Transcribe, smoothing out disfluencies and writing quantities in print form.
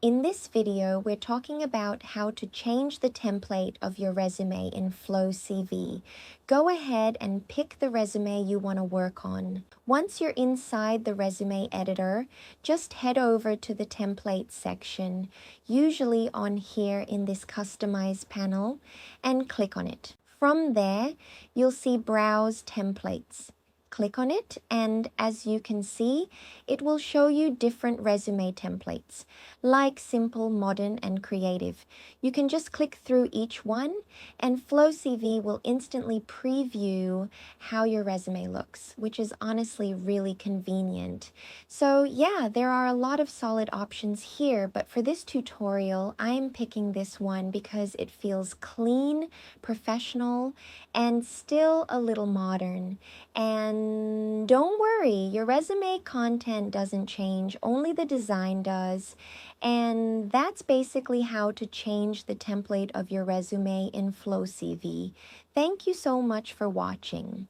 In this video, we're talking about how to change the template of your resume in FlowCV. Go ahead and pick the resume you want to work on. Once you're inside the resume editor, just head over to the template section, usually on here in this Customize panel, and click on it. From there, you'll see Browse Templates. Click on it, and as you can see, it will show you different resume templates, like Simple, Modern, and Creative. You can just click through each one, and FlowCV will instantly preview how your resume looks, which is honestly really convenient. So yeah, there are a lot of solid options here, but for this tutorial, I'm picking this one because it feels clean, professional, and still a little modern. And don't worry, your resume content doesn't change, only the design does. And that's basically how to change the template of your resume in FlowCV. Thank you so much for watching.